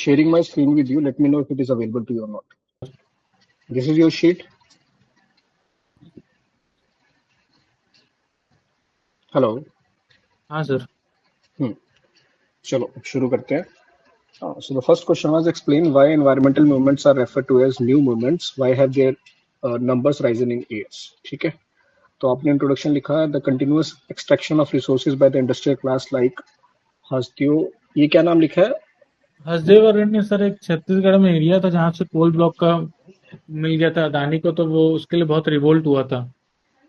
sharing my screen with you. Let me know if it is available to you or not. This is your sheet. Hello. हाँ sir. चलो शुरू करते हैं. So the first question was explain why environmental movements are referred to as new movements. Why have their numbers risen in years? ठीक है. तो आपने introduction लिखा है the continuous extraction of resources by the industrial class like हस्तियों. ये क्या नाम लिखा है? हसदेव अरण्य सर एक छत्तीसगढ़ में एरिया था जहाँ से कोल ब्लॉक का मिल गया था अदानी को, तो वो उसके लिए बहुत रिवोल्ट हुआ था.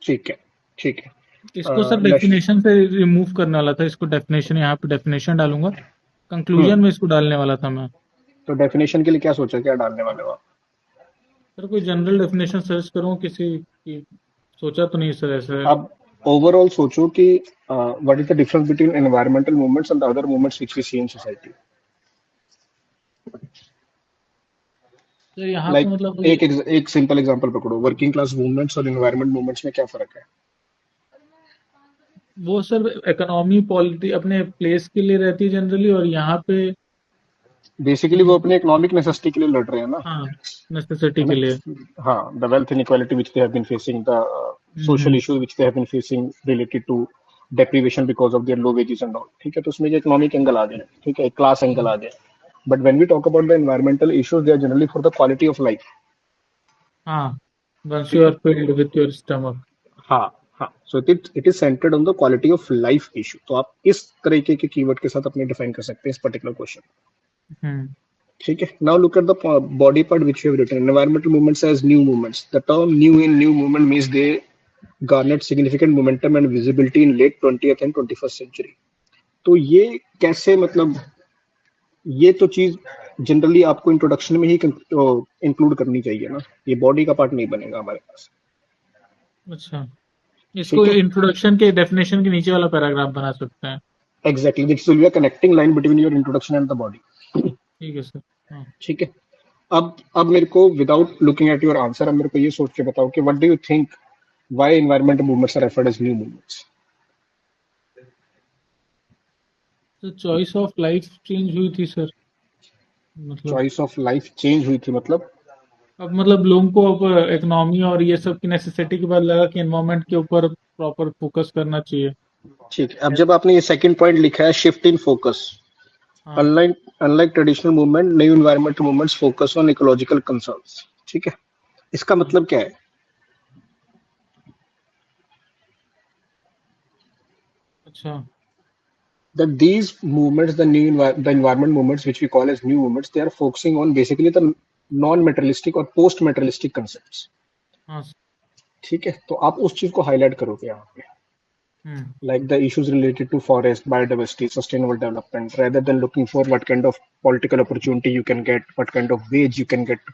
ठीक है. ठीक है. इसको सर नेक्स्ट. डेफिनेशन से रिमूव करने वाला था. इसको डेफिनेशन यहाँ पे डेफिनेशन डालूंगा. हम्म. कंक्लूजन में इसको डालने वाला था मैं. तो डेफिनेशन के लिए क्या सोचा, क्या डालने वाले हो आप? सर कोई जनरल डेफिनेशन सर्च करूँ किसी की? सोचा तो नहीं सर ऐसा. अब ओवरऑल सोचो कि what is the difference between environmental movements and the other movements which we see in society. Sir यहाँ पे लाइक मतलब एक सिंपल एग्जांपल पकड़ो. वर्किंग क्लास मूवमेंट्स और एनवायरमेंट मूवमेंट्स में क्या फर्क है? वो सर इकोनॉमी पॉलिटी अपने प्लेस के लिए रहती है जनरली, और यहाँ पे बेसिकली वो अपने इकोनॉमिक नेसेसिटी के लिए लड़ रहे हैं ना. हाँ नेसेसिटी है के ना. लिए. हाँ, the wealth inequality which they have been facing, the social hmm. Issues which they have been facing related to deprivation because of their low wages and all. ठीक है. तो उसमें जो इकोनॉमिक एंगल आ गया, ठीक है, क्लास एंगल आ गया. But when we talk about the environmental issues they are generally for the quality of life. हाँ. वंस यू ठीक आर है. Filled with your stomach. हाँ. हाँ. So it is centered on the quality of life issue. तो आप इस तरीके के कीवर्ड के साथ अपने डिफाइन कर सकते हैं इस पर्टिकुलर क्वेश्चन. हम्म. ठीक है. Now look at the body part which you have written environmental movements as new movements. The term new in new movement means they garnered significant momentum and visibility in late 20th and 21st century. तो ये कैसे, मतलब ये तो चीज generally आपको introduction में ही include करनी चाहिए ना. ये बॉडी का पार्ट नहीं बनेगा हमारे पास. अच्छा. इसको ठीक है. इंट्रोडक्शन के डेफिनेशन के नीचे वाला पैराग्राफ बना सकते हैं. Exactly, this will be a connecting line between your introduction and the body. ठीक है सर. हाँ. ठीक है. अब मेरे को without looking at your answer, अब मेरे को ये सोच के बताओ कि what do you think why environmental movements are referred as new movements. तो चॉइस ऑफ लाइफ चेंज हुई थी सर. मतलब चॉइस ऑफ लाइफ चेंज हुई थी मतलब? अब मतलब लोगों को अब इकोनॉमी और ये सब की नेसेसिटी के बाद लगा कि एनवायरनमेंट के ऊपर प्रॉपर फोकस करना चाहिए. ठीक है. अब जब आपने ये सेकंड पॉइंट लिखा है शिफ्ट इन फोकस, हाँ. Unlike traditional movement new environmental movements focus on ecological concerns. ठीक है. इसका मतलब क्या है? अच्छा. That these movements, the environment movements which we call as new movements, they are focusing on basically the non materialistic और post materialistic concepts. हाँ sir. ठीक है. तो आप उस चीज को हाईलाइट करोगे यहाँ पे, हम्म. like the issues related to forest biodiversity sustainable development, rather than looking for what kind of political opportunity you can get, what kind of wage you can get,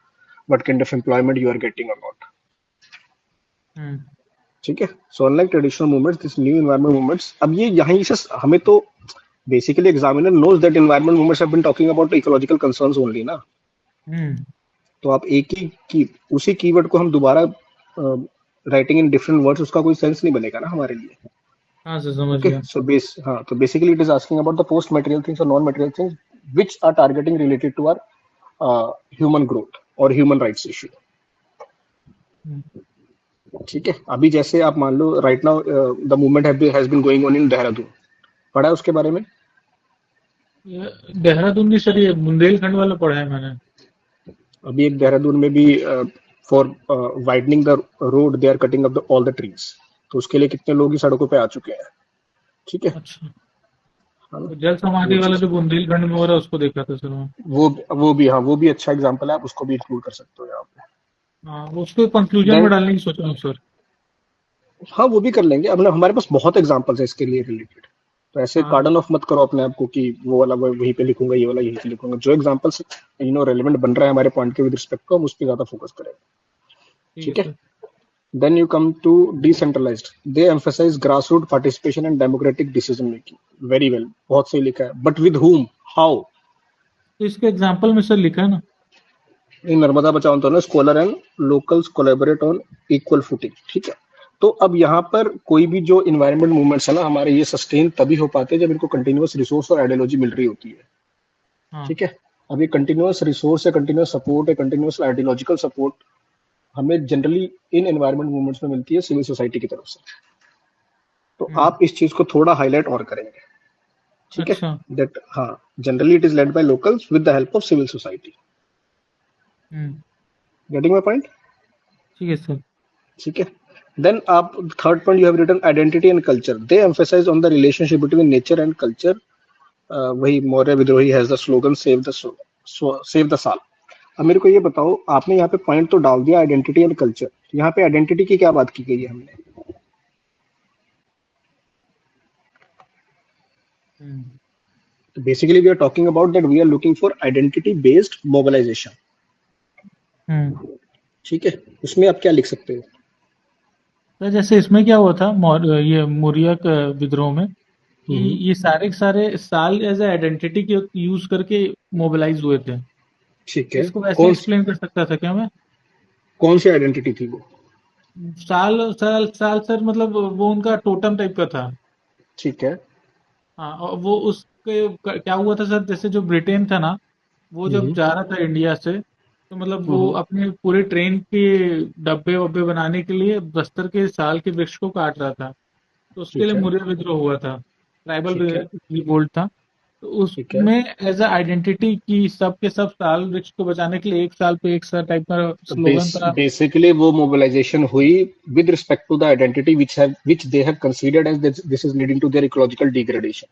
what kind of employment you are getting or not. Hmm. ठीक है. So unlike traditional movements this new environment movements, अब ये यहीं से हमें तो basically examiner knows that environment movements have been talking about ecological concerns only ना. Hmm. तो आप एक ही की उसी कीवर्ड को हम दोबारा राइटिंग इन डिफरेंट वर्ड्स, उसका कोई सेंस नहीं बनेगा ना हमारे लिए. हाँ सर समझ ओके. गया. सो हाँ, तो basically it is asking about the post material things और non material things which are targeting related to our human growth और ह्यूमन राइट्स इशू. हम्म. ठीक है. अभी जैसे आप मान लो right now the movement has been going on in Dehradun. पढ़ा है उसके बारे में? देहरादून नहीं सर, ये बुंदेलखंड वाला पढ़ा है मैंने. अभी एक देहरादून में भी for widening the road they are cutting up all the trees. तो उसके लिए कितने लोग ही सड़कों पे आ चुके हैं. ठीक है. अच्छा. है ना. तो जल वो समाधि वाला चीज, जो बुंदेलखंड में हो रहा है उसको देखा था सर मैं. वो भी, हाँ, वो भी अच्छा एग्जांपल है. आप उसको भी इंक्लूड कर सकते हो यहाँ पे. हाँ उसको कंक्लूजन में देन डालने की सोच रहा हूँ सर. हाँ, वो भी कर लेंगे. अब ना हमारे पास बहुत एग्जांपल्स है इसके लिए रिलेटेड. तो ऐसे हाँ. कार्डन ऑफ मत करो अपने आप को कि वो वाला वहीं पे लिखूंगा, ये वाला यहीं पे लिखूंगा. जो एग्जांपल्स रेलेवेंट बन रहा है हमारे पॉइंट के विद रिस्पेक्ट टू, हम उस पर ज्यादा फोकस करेंगे. ठीक है ठीक है. Sir. Then you come to decentralized. They emphasize grassroots participation and democratic decision making. Very well. बहुत सही लिखा है. But with whom? How? तो इसके एग्जाम्पल में सर लिखा है ना. इन नर्मदा बचाओ आंदोलन scholar and locals collaborate on equal footing. ठीक है. तो अब यहाँ पर कोई भी जो इन्वायरमेंट मूवमेंट्स है ना हमारे, ये सस्टेन तभी हो पाते हैं जब इनको कंटिन्यूअस रिसोर्स और आइडियोलॉजी मिल रही होती है. हाँ. ठीक है. अब ये कंटिन्यूअस रिसोर्स है, कंटिन्यूअस सपोर्ट है, कंटिन्यूअस आइडियोलॉजिकल सपोर्ट हमें जनरली इन एनवायरमेंट मूवमेंट्स में मिलती है सिविल सोसाइटी की तरफ से। तो आप इस चीज को थोड़ा हाईलाइट और करेंगे, ठीक है? अच्छा। दैट हाँ, generally it is led by locals with the help of civil society. Hmm. Getting my point? ठीक है सर। ठीक है। देन आप third point you have written identity and culture, they emphasize on the relationship between nature and culture. वही Maurya Vidrohi has the slogan save the sal. अब मेरे को ये बताओ, आपने यहाँ पे पॉइंट तो डाल दिया आइडेंटिटी एंड कल्चर, यहाँ पे आइडेंटिटी की क्या बात की गई है हमने? हम्म। तो basically we are talking about that we are looking for identity based mobilisation, hmm. ठीक है? उसमें आप क्या लिख सकते हो? तो जैसे इसमें क्या हुआ था ये मौर्य का विद्रोह में कि हम्म, ये सारे के सारे साल एज आइडेंटिटी के यूज करके मोबिलाइज हुए थे। ठीक तो है। इसको वैसे कौन एक्सप्लेन कर सकता था क्या मैं? कौन सी आइडेंटिटी थी वो? साल साल साल सर, मतलब वो उनका टोटम टाइप का था। ठीक है। हाँ, और वो उसके क्या हुआ था सर, जैसे जो ब्रिटेन था ना, वो जब हम्म, जा रहा था इंडिया से, तो मतलब वो हम्म, अपने पूरे ट्रेन के डब्बे वब्बे बनाने के लिए बस्तर के साल के वृक्ष को काट रहा था। तो उसके ठीक लिए है। मौर्य विद्रोह हुआ था। ट्राइबल ठीक है। रिवोल्ट था। तो ठीक है। उसमें एज अ आइडेंटिटी की सब के सब साल वृक्ष को बचाने के लिए एक साल पे एक साल टाइप का तो स्लोगन था। बेसिकली वो मोबिलाइजेशन हुई with respect to the identity which they have considered as this is leading to their ecological degradation,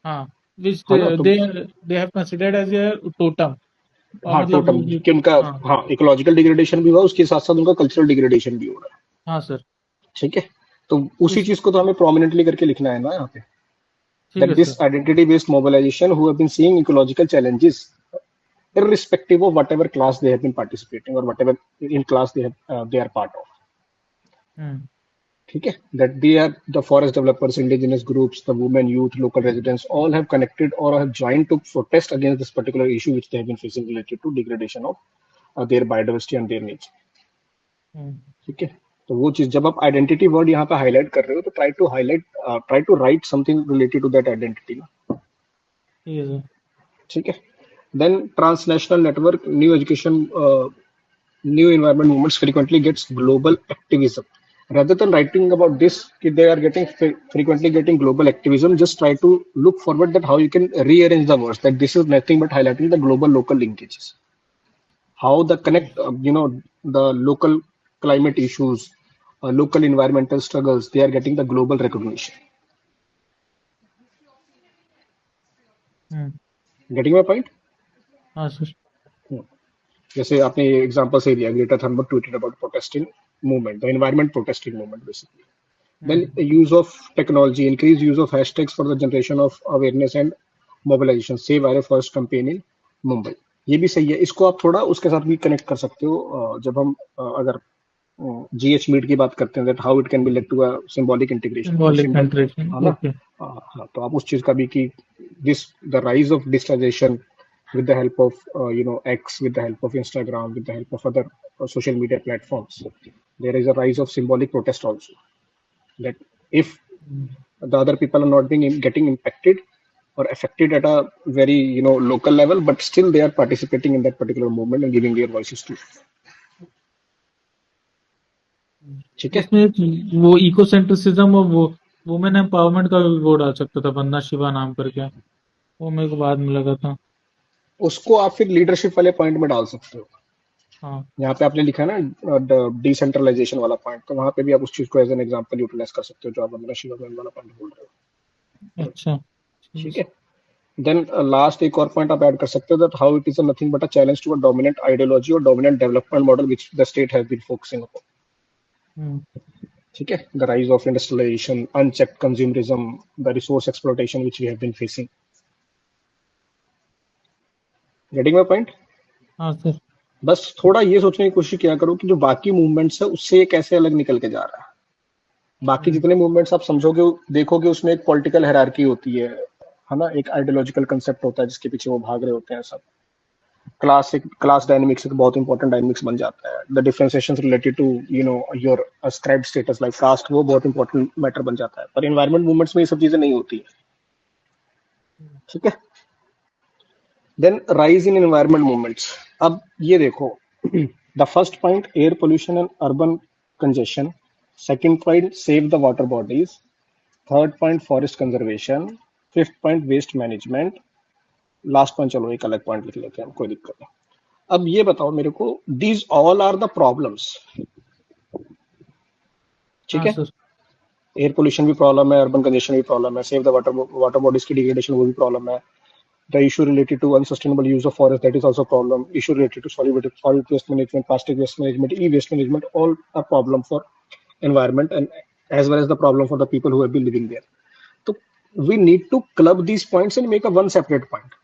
हाँ, विच है ना? तो they have considered as a totem. और हाँ, मतलब टोटम कि उनका, हाँ। हाँ, इकोलॉजिकल डिग्रेडेशन भी हुआ, उसके साथ साथ उनका कल्चरल डिग्रेडेशन भी हो रहा है, हाँ सर। ठीक है? तो तो उसी इस चीज को तो हमें प्रोमिनेंटली करके लिखना है ना यहाँ पे, ठीक that है this sir. identity based mobilization who have been seeing ecological challenges irrespective of whatever class they have been participating or whatever in class they are part of, हम्म। ठीक है? That they are the forest developers, indigenous groups, the women, youth, local residents all have connected or have joined to protest against this particular issue which they have been facing related to degradation of their biodiversity and their nature, हम्म। ठीक है? तो वो चीज जब आप identity word यहाँ पे highlight कर रहे हो तो try to write something related to that identity, ठीक है सर। ठीक है? Then transnational network new education new environment movements frequently gets global activism. Rather than writing about this they are getting frequently getting global activism, just try to look forward that how you can rearrange the words, that this is nothing but highlighting the global local linkages, how the connect the local climate issues, local environmental struggles, they are getting the global recognition. Hmm. Getting my point? हाँ sir. Hmm. जैसे आपने example से दिया, Greta Thunberg tweeted about protesting movement, the environment protesting movement basically. Then hmm. use of technology, increased use of hashtags for the generation of awareness and mobilization. Save our first campaign in Mumbai. ये भी सही है, इसको आप थोड़ा उसके साथ भी कनेक्ट कर सकते हो। जब हम अगर जीएच मीट की बात करते हैं, that how it can be led to a symbolic integration, तो सिंबॉलिक सिंबल, कंट्रेशन, है ना? ओके। हाँ, तो आप उस चीज का भी कि this the rise of digitization with the help of X, with the help of Instagram, with the help of other social media platforms, there is a rise of symbolic protest also, that if the other people are not being getting impacted or affected at a very local level, but still they are participating in that particular movement and giving their voices to, ठीक है? इसमें वो इकोसेंट्रिसिज्म और वो women empowerment का भी वो डाल सकता था, बंदा शिवा नाम करके। वो मेरे को बाद में लगा था। उसको आप फिर लीडरशिप वाले पॉइंट में डाल सकते हो। हाँ। यहाँ पे आपने लिखा है ना डिसेंट्रलाइजेशन वाला पॉइंट, तो वहां पे भी आप उस चीज को एज एन एग्जांपल यूटिलाइज कर सकते हो जो आप अपना शिवा वाला पॉइंट बोल रहे हो, अच्छा, ठीक है ठीक सर। है? देन लास्ट एक और पॉइंट आप ऐड कर सकते हो, that how it is nothing but a challenge to a dominant ideology और dominant development model which the state has been focusing upon, hmm. ठीक है? The rise of industrialisation, unchecked consumerism, the resource exploitation which we have been facing. Getting my point? हाँ sir. बस थोड़ा ये सोचने की कोशिश किया करो कि जो बाकी मूवमेंट्स है उससे ये कैसे अलग निकल के जा रहा है। बाकी हम्म। जितने मूवमेंट्स आप समझोगे देखोगे उसमें एक पॉलिटिकल हायरार्की होती है ना? एक आइडियोलॉजिकल कंसेप्ट होता है जिसके पीछे वो भाग रहे होते हैं सब। क्लास डायनेमिक्स एक बहुत इंपॉर्टेंट डायनेमिक्स बन जाता है, the differentiation related to your ascribed status like caste, वो बहुत इंपॉर्टेंट मैटर बन जाता है, पर एनवायरमेंट मूवमेंट्स में ये सब चीजें नहीं होती है, ठीक है? Then rise in environment movements. अब ये देखो, the first point air pollution and urban congestion, second point save the water bodies, third point forest conservation, fifth point waste management, last point चलो एक अलग पॉइंट लिख लेते हैं, कोई दिक्कत नहीं। अब ये बताओ मेरे को, these all are the problems, ठीक हाँ है? सर। एयर पोल्यूशन भी प्रॉब्लम है, अर्बन कंजेशन भी प्रॉब्लम है, सेव द वाटर बॉडीज की डिग्रेडेशन वो भी प्रॉब्लम है, the issue related to unsustainable use of forest, that is also a problem, issue related to solid waste management, plastic waste management, e-waste management, all are problem for environment and as well as the problem for the people who have been living there. So we need to club these points and make a one separate point,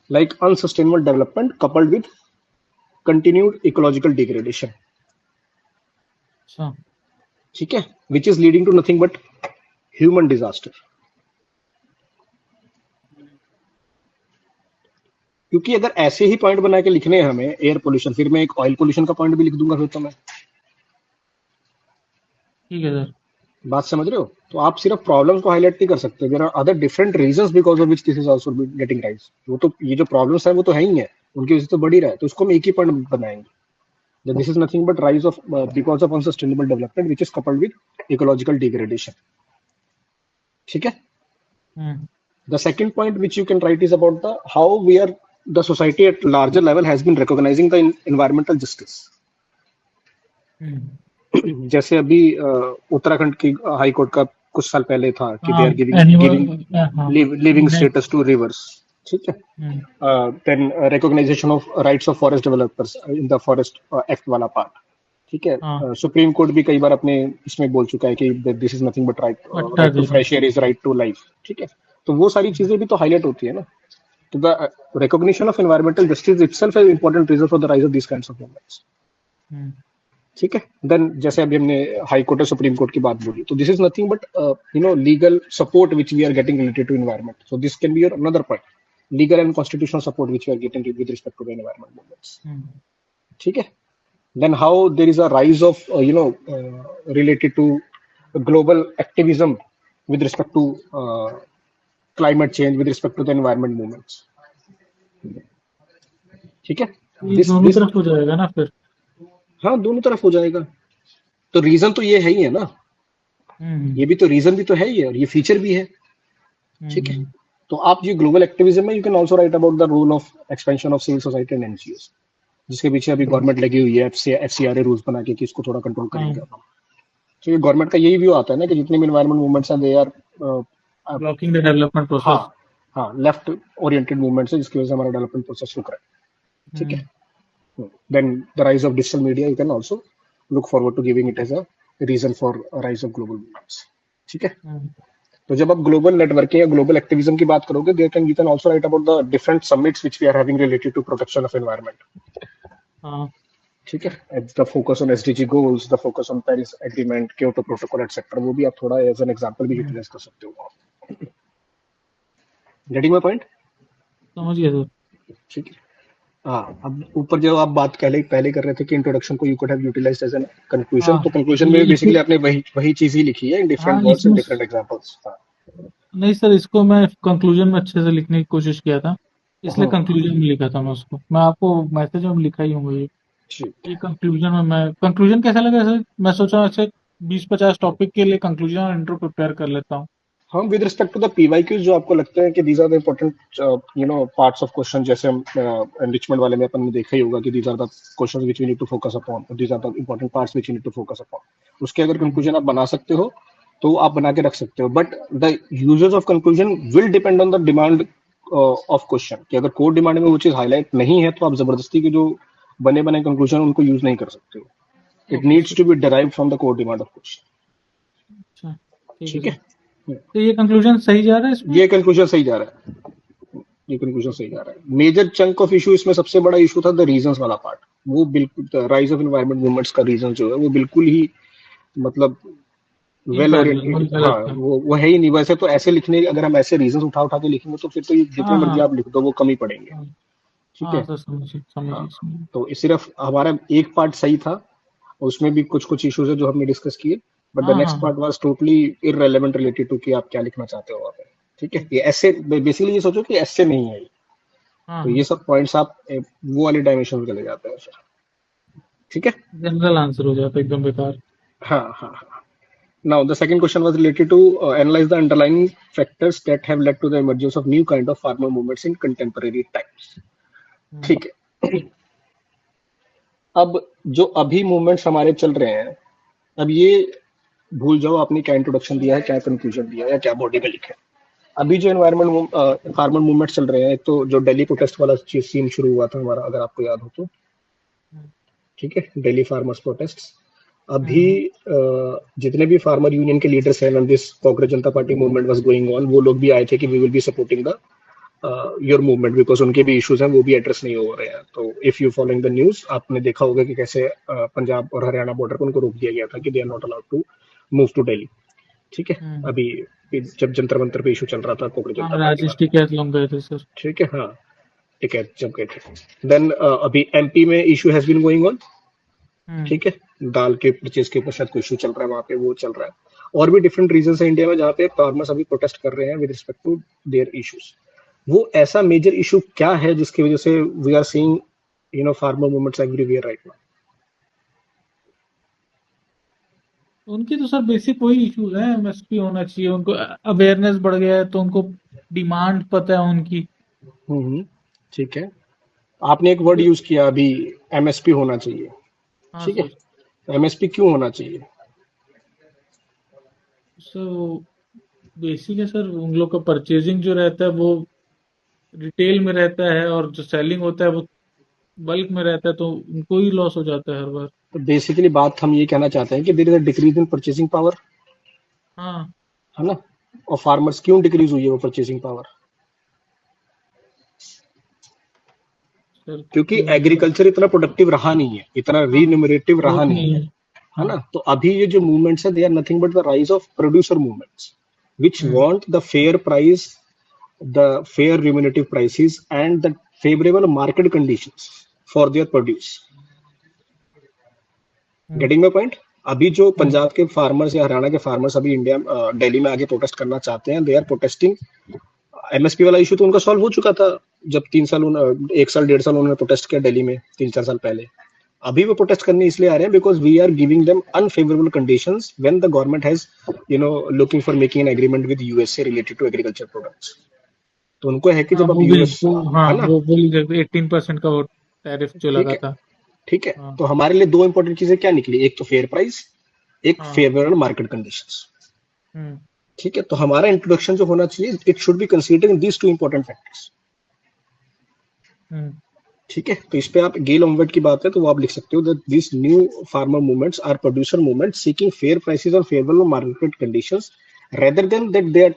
like unsustainable development coupled with continued ecological degradation, अच्छा। ठीक है, which is leading to nothing but human disaster. क्योंकि अगर ऐसे ही point बना के लिखने हैं हमें एयर पोल्यूशन, फिर मैं एक ऑयल पोल्यूशन का पॉइंट भी लिख दूंगा फिर तो मैं, ठीक है सर। बात समझ रहे हो? तो आप सिर्फ प्रॉब्लम्स को हाईलाइट नहीं कर सकते, there are other different reasons because of which this is also getting rise. वो तो ये जो प्रॉब्लम्स है वो तो है ही है, उनकी वजह से तो बढ़ ही रहा है, तो उसको हम एक ही पॉइंट बनाएंगे, this is nothing but rise of because of unsustainable development which is coupled with ecological degradation, ठीक है? हम्म। The second point which you can write is about how the society at larger level has been recognizing the environmental justice. जैसे अभी उत्तराखंड की high court का कुछ साल पहले था कि they are giving living status to rivers, ठीक है? Then recognization of rights of forest developers in the forest act वाला पार्ट, ठीक है? सुप्रीम कोर्ट भी कई बार अपने इसमें बोल चुका है कि this is nothing but right to fresh air is right to life, ठीक है? तो वो सारी चीजें भी तो हाईलाइट होती है ना। तो the recognition of environmental justice itself is important reason for the rise of this kinds of movements, ठीक है? देन जैसे अभी हमने हाई कोर्ट और सुप्रीम कोर्ट की बात बोली, तो this is nothing but legal support which we are getting related to environment, so this can be your another point, legal and constitutional support which we are getting with respect to the environment movements, ठीक है? Then how there is a rise of related to global activism with respect to climate change, with respect to the environment movements, ठीक है? दोनों तरफ हो जाएगा ना फिर? हाँ, दोनों तरफ हो जाएगा। तो रीजन तो ये है ही है ना, ये भी तो रीजन भी तो है ही है और ये फीचर भी है, ठीक है? तो आप ये ग्लोबल एक्टिविज्म में you can also write about the role of expansion of civil society and NGOs, जिसके पीछे अभी गवर्नमेंट लगी हुई है एफसीआरए रूल्स बना के कि इसको थोड़ा कंट्रोल करेंगे। तो ये गवर्नमेंट का यही व्यू आता है ना कि जितने भी एनवायरमेंट मूवमेंट्स हैं they are blocking the development process. हाँ, लेफ्ट ओरिएंटेड मूवमेंट्स है जिसकी वजह से हमारा डेवलपमेंट प्रोसेस रुक रहा है, ठीक है? Then the rise of digital media, you can also look forward to giving it as a reason for rise of global movements, ठीक है? तो जब आप ग्लोबल नेटवर्किंग या ग्लोबल एक्टिविज्म की बात करोगे, there can you can also write about the different summits which we are having related to protection of environment, ठीक है? The focus on SDG goals, the focus on Paris agreement, Kyoto protocol etcetera, वो भी आप थोड़ा as an example भी utilise कर सकते हो। Getting my point? समझ गया सर, ठीक है? हाँ, अब ऊपर जो आप बात पहले कर रहे थे कि इंट्रोडक्शन को you could have utilized as an conclusion, तो कंक्लूजन में बेसिकली आपने वही चीज ही लिखी है in different words and different examples. नहीं सर, इसको मैं कंक्लूजन में अच्छे से लिखने की कोशिश किया था, इसलिए कंक्लूजन में लिखा था मैं उसको। मैं आपको मैसेज में लिखा ही हूँ ये कंक्लूजन में। मैं कंक्लूजन कैसा लगा सर? मैं सोचा ऐसे 20-50 टॉपिक के लिए कंक्लूजन और इंट्रो प्रिपेयर कर लेता हूँ। हाँ, with respect to the PYQs जो आपको लगता है कि these are the important parts of question, जैसे हम एनरिचमेंट वाले में अपन ने देखा ही होगा कि these are the questions which we need to focus upon, these are the important parts which we need to focus upon, उसके अगर कंक्लूजन आप बना सकते हो तो आप बना के रख सकते हो, but the uses of conclusion will depend on the demand of question, कि अगर कोर डिमांड में वो चीज हाईलाइट नहीं है तो आप जबरदस्ती के जो बने कंक्लूजन उनको यूज नहीं कर सकते हो, it needs to be derived from the core demand of question, ठीक है? तो ये कंक्लूजन सही जा रहा है इसमें? ये कंक्लूजन सही जा रहा है, ये कंक्लूजन सही जा रहा है। मेजर चंक ऑफ इशू इसमें सबसे बड़ा इशू था द रीजंस वाला पार्ट, वो बिल्कुल राइज ऑफ एनवायरमेंट मूवमेंट्स का रीजन जो है वो बिल्कुल ही मतलब वेल ओरिएंटेड, हाँ, वो है ही नहीं। वैसे तो ऐसे लिखने, अगर हम ऐसे रीजंस उठा के लिखेंगे तो फिर तो ये जितने मर्जी आप लिख दो वो कम ही पड़ेंगे, ठीक है? तो सिर्फ हमारा एक पार्ट सही था, उसमें भी कुछ इश्यूज है जो हमने डिस्कस किए, but the next part was totally irrelevant related to कि आप क्या लिखना चाहते हो वहां पे, ठीक है? ये ऐसे बेसिकली ये सोचो कि ऐसे नहीं है, हाँ तो हाँ ये सब पॉइंट्स आप वो वाले डायमेंशन में चले जाते हैं फिर। ठीक है। जनरल आंसर हो जाता है एकदम बेकार। हाँ हाँ हाँ। Now, the second question was related to analyze the underlying factors that have led to the emergence of new kind of farmer movements in contemporary times. हम्म, ठीक है। अब जो अभी मूवमेंट्स हमारे चल रहे हैं, अब ये भूल जाओ आपने क्या इंट्रोडक्शन दिया है, क्या कंक्लूजन दिया है, या क्या बॉडी में लिखा है। अभी जो एनवायरमेंट फार्मर मूवमेंट चल रहे हैं, तो जो दिल्ली प्रोटेस्ट वाला चीज सीन शुरू हुआ था हमारा, अगर आपको याद हो तो, हम्म, ठीक है, दिल्ली फार्मर्स प्रोटेस्ट। अभी हम्म, जितने भी फार्मर यूनियन के लीडर्स हैं, this Congress Janata Party movement was going on, वो लोग भी आए थे कि we will be supporting the your movement, because उनके भी इश्यूज हैं, वो भी एड्रेस नहीं हो रहे हैं। तो if you following the news, आपने देखा होगा कि कैसे पंजाब और हरियाणा बॉर्डर पर उनको रोक दिया गया था कि they are not allowed to move to Delhi. ठीक है। हम्म। अभी जब जंतर मंतर पे इशू चल रहा था कांग्रेस जनता हाँ पार्टी राजेश वाला। टिकैत लोग गए थे सर। ठीक है। हाँ, ठीक है, जब गए थे। देन अभी एमपी में issue has been going on. Hmm. ठीक है। दाल के परचेज के ऊपर शायद कोई इशू चल रहा है वहां पे, वो चल रहा है। और भी डिफरेंट रीजन है इंडिया में जहाँ पे फार्मर्स अभी प्रोटेस्ट कर रहे हैं with respect to their issues. वो ऐसा मेजर इशू क्या है जिसकी वजह से we are seeing farmer movements everywhere right now? उनकी तो सर बेसिक वही इशू है, एमएसपी होना चाहिए उनको। अवेयरनेस बढ़ गया है तो उनको डिमांड पता है उनकी। हम्म। ठीक है। आपने एक वर्ड यूज किया अभी, एमएसपी होना चाहिए। हाँ ठीक है। सर। एमएसपी क्यों होना चाहिए? सो बेसिक है सर, उन लोग का परचेजिंग जो रहता है वो रिटेल में रहता है, और जो सेलिंग होता है वो बल्क में रहता है, तो उनको ही लॉस हो जाता है हर बार। तो बेसिकली बात हम ये कहना चाहते हैं कि there is a decrease in purchasing power, हाँ है ना? और फार्मर्स क्यों डिक्रीज हुई है वो परचेसिंग पावर? सर क्योंकि क्यों मतलब। एग्रीकल्चर इतना प्रोडक्टिव रहा नहीं है, इतना हाँ रीन्यूमरेटिव रहा ग्रोथ नहीं नहीं है, है। है हाँ। ना? तो अभी ये जो मूवमेंट्स है, they are nothing but the rise of producer movements which hmm. want the fair price, the fair remunerative prices, and the favorable market conditions for their produce. Hmm. Getting my point? अभी जो हम्म। पंजाब के farmers या हरियाणा के farmers अभी India Delhi में आगे protest करना चाहते हैं, दे आर प्रोटेस्टिंग। एमएसपी वाला इशू तो उनका सॉल्व हो चुका था जब 3 साल 1 साल 1.5 साल उन्होंने प्रोटेस्ट किया दिल्ली में, 3-4 साल पहले। अभी वो प्रोटेस्ट करने इसलिए आ रहे हैं because we are giving them unfavourable conditions when the government has looking for making an agreement with USA related to agriculture products. तो उनको है कि हाँ जब अब वो भी यूएस, वो, हाँ है ना? वो बोल 18% का वो टैरिफ जो ठीक लगा है। था। ठीक है। हाँ तो हमारे लिए दो इंपॉर्टेंट चीजें क्या निकली, एक तो फेयर प्राइस, एक हाँ। Favourable market conditions. हम्म। ठीक है। तो हमारा इंट्रोडक्शन जो होना चाहिए, it should be considering these two important factors. Hmm. ठीक है। तो इस पे आप गेल ओमवेट की बात है तो वो आप लिख सकते हो that this new farmer movements are producer movement seeking fair prices और favourable market conditions rather than that they are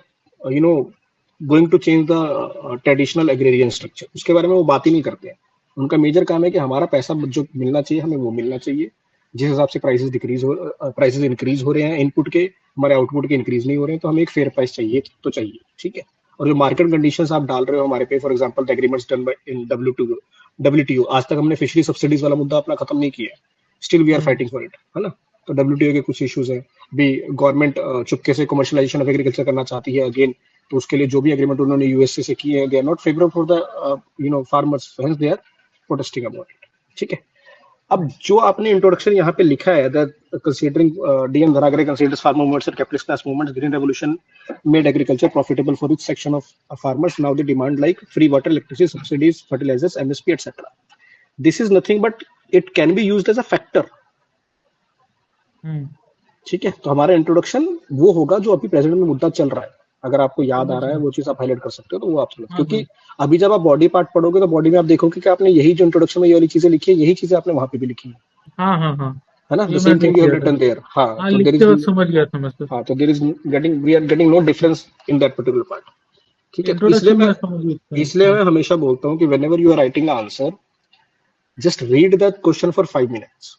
going to change the traditional agrarian structure. उसके बारे में वो बात ही नहीं करते हैं। उनका मेजर काम है कि हमारा पैसा जो मिलना चाहिए हमें वो मिलना चाहिए। जिस हिसाब से प्राइसेस इंक्रीज हो रहे हैं इनपुट के, हमारे आउटपुट के इंक्रीज नहीं हो रहे हैं, तो हमें एक फेयर प्राइस चाहिए तो चाहिए। ठीक है। और जो मार्केट कंडीशंस आप डाल रहे हो हमारे पे, for example the agreements done by in WTO, आज तक हमने फिशरी सब्सिडीज वाला मुद्दा अपना खत्म नहीं किया है, still we are hmm. Fighting for it, है ना? तो डब्ल्यूटीओ के कुछ इश्यूज हैं। भी गवर्नमेंट चुपके से कमर्शियलाइजेशन ऑफ एग्रीकल्चर करना चाहती है अगेन, तो उसके लिए जो भी एग्रीमेंट उन्होंने यूएसए से किए हैं, they are not favourable for the farmers, hence they are protesting about it. ठीक है। अब जो आपने इंट्रोडक्शन यहाँ पे लिखा है that considering DN Dhanagare considers farmer movements and capitalist class movements, green revolution made agriculture profitable for each section of farmers, now they demand like free water, electricity subsidies, fertilisers, MSP etcetera. This is nothing but it can be used as a factor. Hmm. ठीक है। तो हमारा introduction वो होगा जो अभी present में मुद्दा चल रहा है। अगर आपको याद आ समझ रहा है गया। वो चीज आप हाईलाइट कर सकते हो तो वो आप समझ, हाँ क्योंकि हाँ। अभी जब आप बॉडी पार्ट पढ़ोगे तो बॉडी में आप देखोगे कि आपने यही जो इंट्रोडक्शन में ये वाली चीजें लिखी है, यही चीजें आपने वहां पे भी लिखी हाँ हाँ हाँ। है ना? द ये मैं सेम थिंग देख यू हैव लिया था। Written there. हाँ, हाँ तो देयर लिखते इज, वक्त समझ गया था मैं सर। हाँ, तो there is getting, we are getting no difference in that particular part. ठीक है। तो इंट्रोडक्शन में समझ गया था। इसलिए हाँ। मैं हमेशा बोलता हूँ कि whenever you are writing answer, just read that question for 5 minutes,